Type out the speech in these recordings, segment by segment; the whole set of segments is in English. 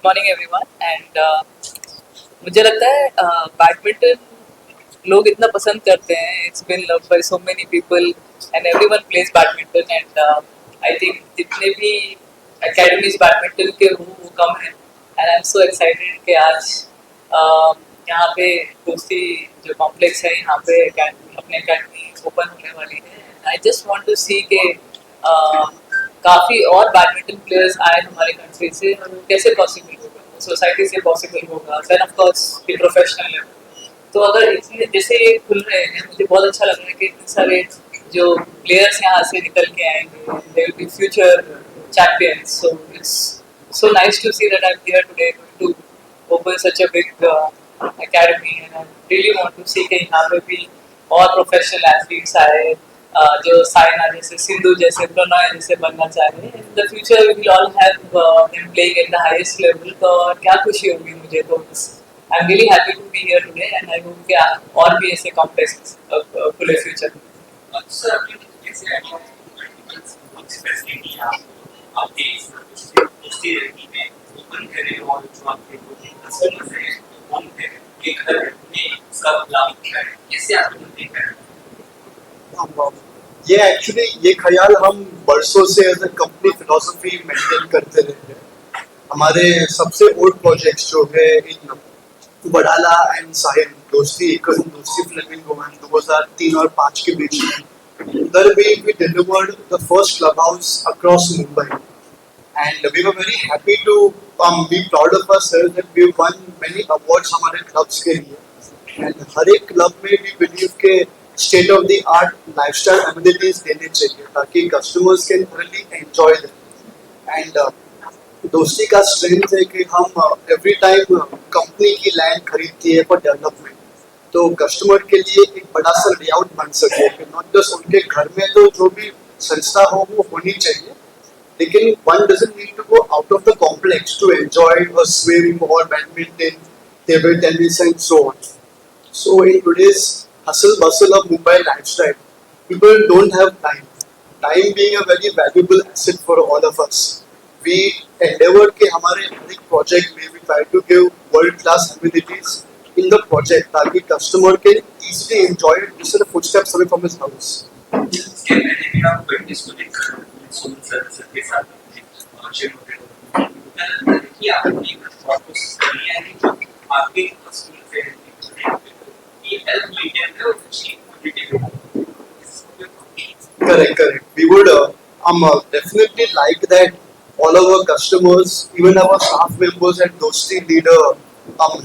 Morning everyone and मुझे लगता है बैडमिंटन लोग इतना पसंद करते हैं. It's been loved by so many people and everyone plays badminton and I think जितने भी एकेडमीज बैडमिंटन के वो कम है and I am so excited कि आज यहाँ पे दोस्ती जो कॉम्प्लेक्स है यहाँ पे अपने एकेडमी ओपन होने वाली है. आई जस्ट वांट टू सी के काफ़ी और बैडमिंटन प्लेयर्स आए हमारे कंट्री से और कैसे पॉसिबल होगा, सोसाइटी से पॉसिबल होगा, then of course the professional level. तो अगर इतने जैसे ये खुल रहे हैं मुझे बहुत अच्छा लग रहा है कि इतने सारे जो प्लेयर्स यहाँ से निकल के आएंगे, they will be future champions. So it's so nice to see that I'm here today to open such a big academy and I really want to see कि यहाँ पे भी और प्रोफेशनल एथलीट्स आए जो साइना जैसे सिंधु जैसे प्रणय जैसे बनना चाह रहे हैं. In the future we will all have them playing at the highest level. तो क्या खुशी होगी मुझे. तो I am really happy to be here today and I hope कि और भी ऐसे कॉम्प्लेक्स खुले फ्यूचर में. सर आपने जैसे फैसिलिटी आपके दोस्ती रही है ओपन करें और जो आपके कस्टमर्स हैं ओपन करें ये घर में उसका लाभ क्या है, कैसे आपने देखा है? ये एक्चुअली ये ख्याल हम बरसों से as a company philosophy maintain करते रहे हैं. हमारे सबसे ओल्ड प्रोजेक्ट्स जो है इन वडाला एंड साहिल दोस्ती दोस्ती फ्लेमिंगो 2003 और 2005 के बीच में उधर भी we delivered the first clubhouse across Mumbai and we were very happy to be proud of ourselves that we won many awards हमारे clubs के लिए and हर एक club में we believe के state of the art lifestyle amenities देने चाहिए ताकि customers can really enjoy them and दोस्ती का strength है कि हम every time company की land खरीदती है for development तो कस्टमर के लिए एक बड़ा सा लेआउट बन सके कि नॉट जस्ट उनके घर में तो जो भी संस्था हो वो होनी चाहिए लेकिन one doesn't need to go out of the complex to enjoy a swim और badminton table tennis and so on. So in today's hustle bustle of Mumbai lifestyle people don't have time being a very valuable asset for all of us. We endeavor के हमारे एक project में we try to give world class amenities in the project ताकि customer can easily enjoy it just a footsteps away from his house. इसके पहले भी आप वेटनेस को देखकर सोशल सर्विसेज के साथ फंक्शन होते हैं कि आपने प्रोसेस करनी है कि आपके कस्टमर से ये हेल्प मीडिया में और Correct. We would definitely like that all of our customers, even our staff members at Dosti lead a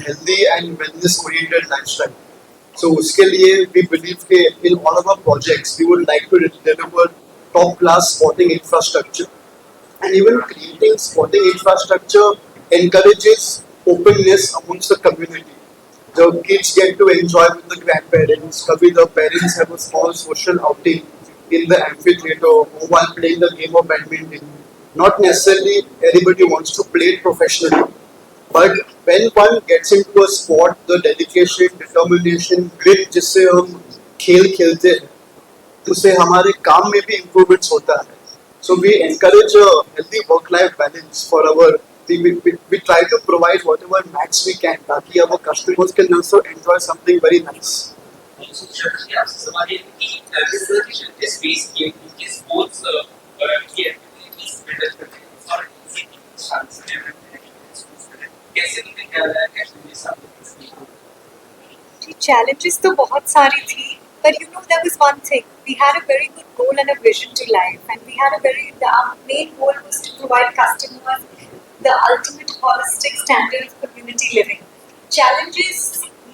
healthy and wellness oriented lifestyle. So उसके लिए we believe कि in all of our projects we would like to deliver top class sporting infrastructure and even creating sporting infrastructure encourages openness amongst the community. The kids get to enjoy with the grandparents. Kabhi the parents have a small social outing in the amphitheater while playing the game of badminton. Not necessarily everybody wants to play it professionally, but when one gets into a sport, the dedication, determination, grit जिससे हम खेल खेलते हैं, उससे हमारे काम में भी improvements होता है. So we encourage a healthy work-life balance for our. We try to provide whatever max we can ताकि our customers can also enjoy something very nice. Challenges तो बहुत सारी थी, but you know there was one thing. We had a very good goal and a vision to life, and we had the main goal was to provide customers the ultimate holistic standard of community living. Challenges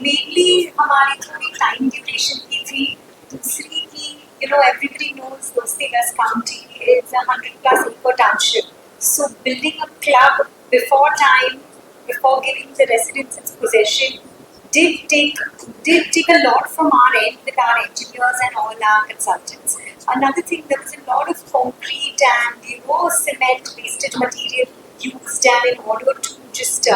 mainly हमारी थोड़ी time duration की थी. दूसरी की everybody knows Dosti West County is a 100+ acre township. So building a club before time, before giving the residents its possession, did take a lot from our end with our engineers and all our consultants. Another thing, there was a lot of concrete and cement wasted material used, and in order to just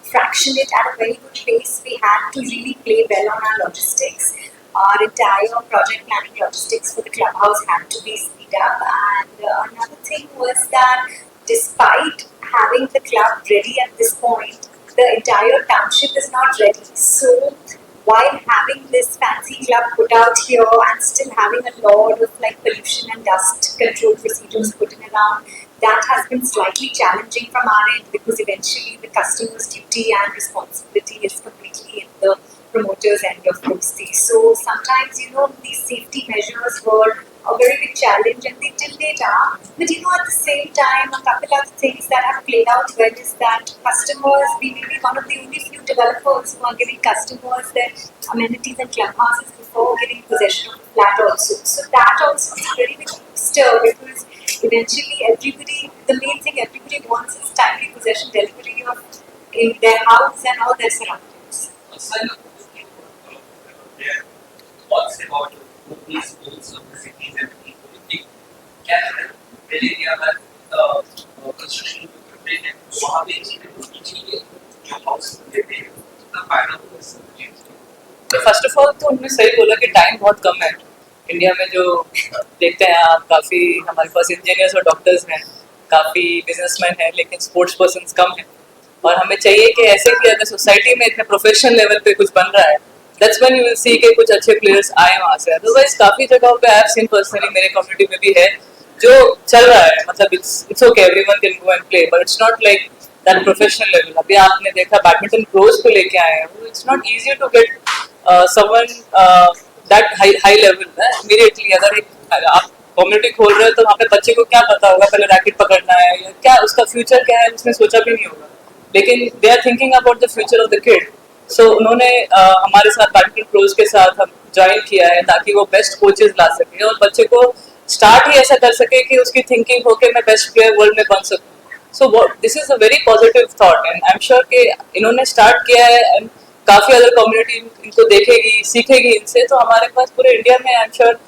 fraction it at a very good pace, we had to really play well on our logistics. Our entire project planning logistics for the clubhouse had to be speed up. And another thing was that despite having the club ready at this point, the entire township is not ready. So while having this fancy club put out here and still having a lot of like pollution and dust control procedures put in around, that has been slightly challenging from our end because eventually the customer's duty and responsibility is completely in the promoter's end of Kusti. So sometimes, these safety measures were a very big challenge and they till date are. But at the same time, a couple other things that have played out well is that customers, we may be one of the only few developers who are giving customers their amenities and clubhouses before giving possession of the flat also. So that also is a very big booster because eventually the main thing everybody wants is timely possession delivery of in their house and all their surroundings. What's about these schools of the cities and people can really have construction equipment and वहाँ पे चीजें चाहिए जो house देते हैं उसका फायदा होगा इससे। तो फर्स्ट ऑफ ऑल तो उन्होंने सही बोला कि टाइम बहुत कम है इंडिया में। जो देखते हैं आप, काफ़ी हमारे पास इंजीनियर्स और डॉक्टर्स हैं, काफ़ी बिजनेसमैन हैं, लेकिन स्पोर्ट्स पर्सन्स कम हैं। और हमें चाहिए कि ऐसे कि अगर सोसाइटी में इतने प्रोफेशनल लेवल पे कुछ बन रहा है, that's when you will see के कुछ अच्छे प्लेयर्स आए वहाँ से। अदरवाइज काफ़ी जगहों पे आई हैव सीन पर्सनली, मेरे कम्युनिटी में भी है जो चल रहा है, मतलब it's okay, everyone can go and play, but it's not like that professional level. अभी आपने देखा बैडमिंटन प्रोज को लेके आए हैं, it's not easy to get someone that high level immediately. अगर आप कम्युनिटी खोल रहे हो तो वहाँ पे बच्चे को क्या पता होगा पहले रैकेट पकड़ना है या क्या उसका फ्यूचर क्या है, उसने सोचा भी नहीं होगा, लेकिन they are thinking about the future of the kid. So उन्होंने हमारे साथ बैडमिंटन प्रोज के साथ हम ज्वाइन किया है ताकि वो बेस्ट कोचेज ला सके और बच्चे को स्टार्ट ही ऐसा कर सके कि उसकी थिंकिंग हो के मैं बेस्ट प्लेयर वर्ल्ड में बन सकूँ। So this is a very positive thought and I am sure कि इन्होंने स्टार्ट किया है एंड काफ़ी अदर कम्युनिटी इनको देखेगी, सीखेगी इनसे। तो हमारे पास पूरे इंडिया में आई एम श्योर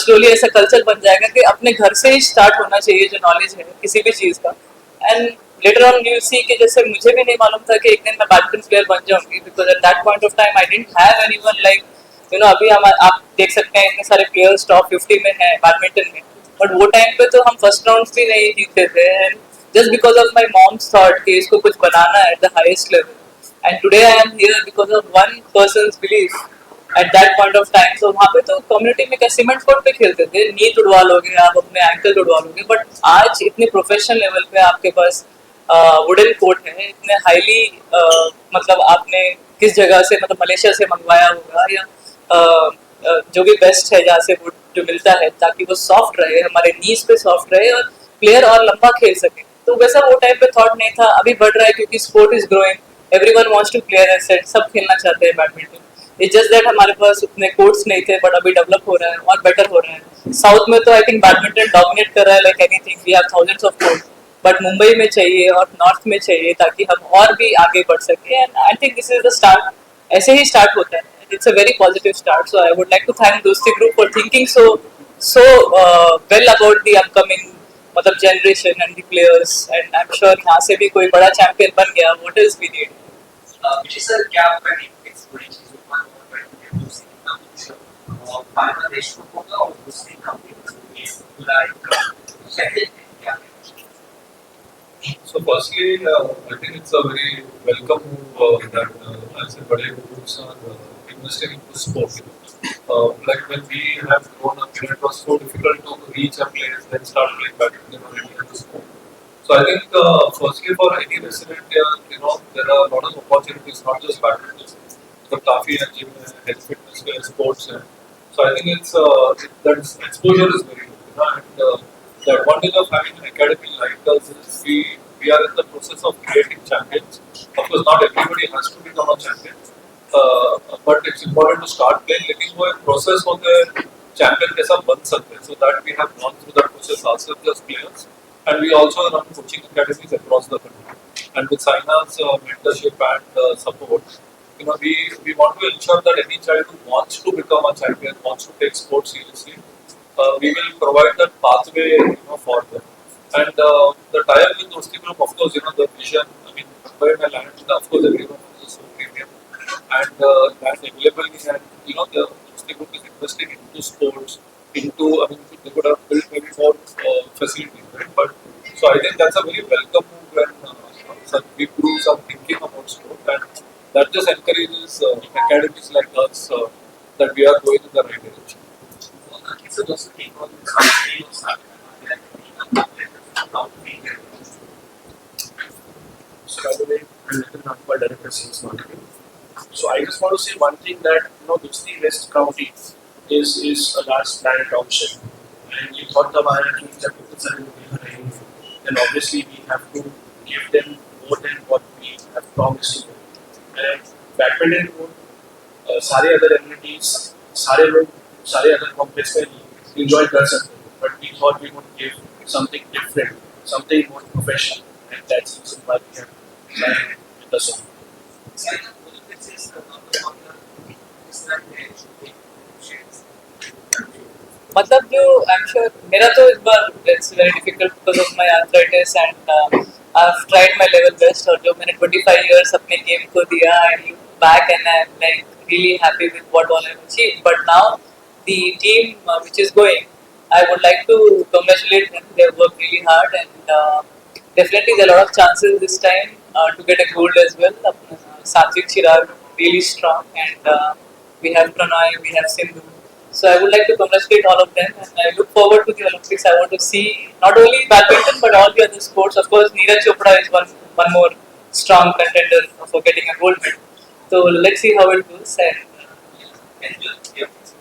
स्लोली ऐसा कल्चर बन जाएगा कि अपने घर से ही स्टार्ट होना चाहिए जो नॉलेज है किसी भी चीज़ का। And later on you see कि जैसे मुझे भी नहीं मालूम था कि एक दिन मैं बैडमिंटन प्लेयर बन जाऊंगी, because at that point of time I didn't have anyone like अभी हम आप देख सकते हैं इतने सारे प्लेयर्स टॉप 50 में हैं बैडमिंटन में, बट वो टाइम पे तो हम फर्स्ट राउंड भी नहीं जीतते थे। And just because of my mom's thought कि इसको कुछ बनाना है at the highest level, and today I am here because of one persons belief at that point of time. तो वहाँ पे तो कम्युनिटी में क्या सीमेंट कोर्ट पे खेलते थे, नी तुड़वा लोगे आप, अपने एंकल तुड़वा लोगे, बट आज इतने प्रोफेशनल लेवल पे आपके पास वुडन कोर्ट है, इतने हाईली मतलब आपने किस जगह से, मतलब मलेशिया से मंगवाया होगा या जो भी बेस्ट है जहाँ से वुड जो मिलता है, ताकि वो सॉफ्ट रहे, हमारे नीज पे सॉफ्ट रहे और प्लेयर और लंबा खेल सके। तो वैसा वो टाइम पे थॉट नहीं था, अभी बढ़ रहा है क्योंकि sport is growing, everyone wants to play as set, सब खेलना चाहते हैं बैडमिंटन। इट्स जस्ट दैट हमारे पास उतने कोर्ट्स नहीं थे, बट अभी डेवलप हो रहा है और बेटर हो रहा है। साउथ में तो आई थिंक बैडमिंटन डोमिनेट कर रहा है like anything, we have thousands of court, but Mumbai में चाहिए और नॉर्थ में चाहिए ताकि हम और भी आगे बढ़ सके। And I think this is the start, ऐसे ही स्टार्ट होता है। It's a very positive start, so I would like to thank Dosti Group for thinking so well about the upcoming मतलब generation and the players, and I'm sure यहाँ से भी कोई बड़ा champion बन गया, what else we need? Vijay sir, क्या आपका नेटफ्लिक्स बड़ी चीजों पर दूसरी कंपनी और बांग्लादेश को होगा और दूसरी कंपनी पूरा एक शहर क्या है? So firstly, I think it's a very welcome move that I say bade groups are investing into sport. Like when we have grown up, it was so difficult to reach a place then start playing badminton or any other sport. So I think firstly for any resident here, there are a lot of opportunities, not just badminton, but काफी है gym है, health fitness है, sports है. So I think it's that exposure is very good, and the advantage of having an academy like us is we are in the process of creating champions. Of course, not everybody has to become a champion, but it's important to start playing. लेकिन वो एक process होता है champion कैसा बन सकते हैं, so that we have gone through that process ourselves as players, and we also run coaching academies across the country. And with Saina's mentorship and support, we want to ensure that any child who wants to become a champion, wants to take sports seriously, we will provide that pathway, for them. And the tie-up with Dosti Group, of course, the vision. I mean, Mumbai and land, of course, everyone is so premium, and land availability, and the Dosti Group is investing into sports, I mean, they could have built maybe more facilities, right? But So I think that's a very welcome move when such big groups are thinking about sport, and that just encourages academies like us that we are going in the right direction. Kids will also take on this idea of how to be here. So by the way, I'm Nitin Nagpal, Director of Sales Marketing. So I just want to say one thing that Dosti West County is a large planet township, and you thought the teams that focus on then obviously we have to give them more than what we have promised to them. And badminton को सारे other amenities, सारे लोग सारे other complex में enjoy कर सकते हैं, but we thought we would give something different, something more professional, and that's the reason why we have signed with the song. मतलब जो आई एम श्योर मेरा तो इस बार it's very difficult because of my arthritis and I have tried my level best और जो मैंने 25 years अपने गेम को दिया I look back and I am like really happy with what all I have achieved but now the team which is going I would like to congratulate them. They have worked really hard and definitely there are a lot of chances this time to get a gold as well. Satvik Chirag really strong and we have Pranay, we have Sindhu. So I would like to congratulate all of them and I look forward to the Olympics. I want to see not only badminton but all the other sports. Of course, Neeraj Chopra is one more strong contender for getting a gold medal. So let's see how it goes. And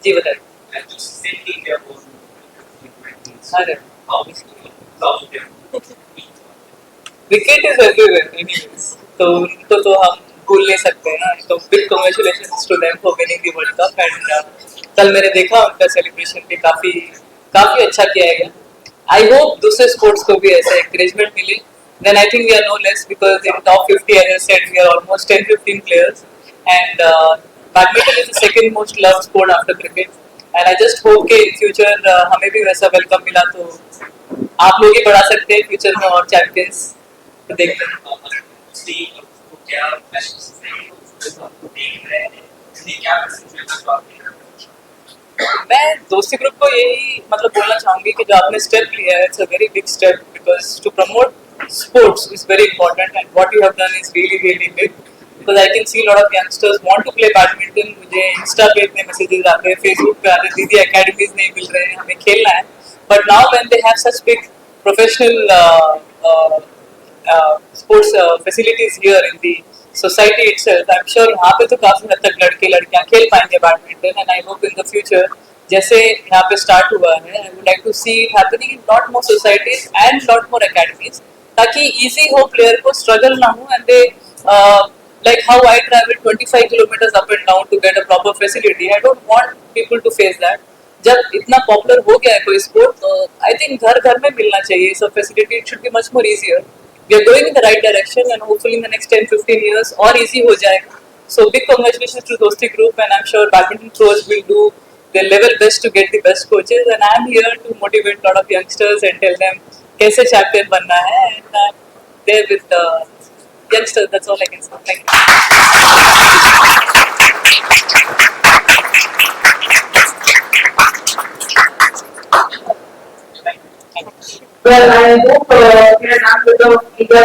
जी बताइए. And just thinking about अरे how they wicket is everywhere anyways तो उनको तो हम भूल नहीं सकते हैं ना तो big congratulations to them for winning the world cup and कल मैंने देखा उनका सेलिब्रेशन भी काफी अच्छा किया गया आई होप दूसरे स्पोर्ट्स को भी ऐसा एनकरेजमेंट मिले then I think we are no less because in top 50 as I said we are almost 10-15 players and badminton is the second most loved sport after cricket and I just hope कि in future हमें भी वैसा welcome मिला तो आप लोग ही बढ़ा सकते हैं फ्यूचर में और चैंपियंस तो देखते हैं क्या क्या मैं दोस्ती ग्रुप को यही मतलब बोलना चाहूंगी कि जो आपने स्टेप लिया है it's a very big step because to promote sports is very important and what you have done is really big because I can see lot of youngsters want to play badminton मुझे insta पे इतने messages आते हैं Facebook पे आते हैं दीदी academies नहीं मिल रहे हैं हमें खेलना है but now when they have such big professional sports facilities here in the society itself. I'm sure यहाँ पे तो काफी हद तक लड़के लड़कियाँ खेल पाएंगे badminton and I hope in the future जैसे यहाँ पे start हुआ है I would like to see it happening in lot more societies and lot more academies ताकि easy हो player को struggle ना हो and they like how I travel 25 kilometers up and down to get a proper facility. I don't want people to face that. जब इतना popular हो गया है कोई स्पोर्ट तो आई थिंक घर घर में मिलना चाहिए सब facility it should be much more easier we are going in the right direction and hopefully in the next 10-15 years और easy हो जाएगा so big congratulations to Dosti Group and I'm sure badminton pros will do their level best to get the best coaches and I'm here to motivate a lot of youngsters and tell them कैसे champion बनना है and I'm there with the youngsters that's all I can say thank you Well, I hope we are not with the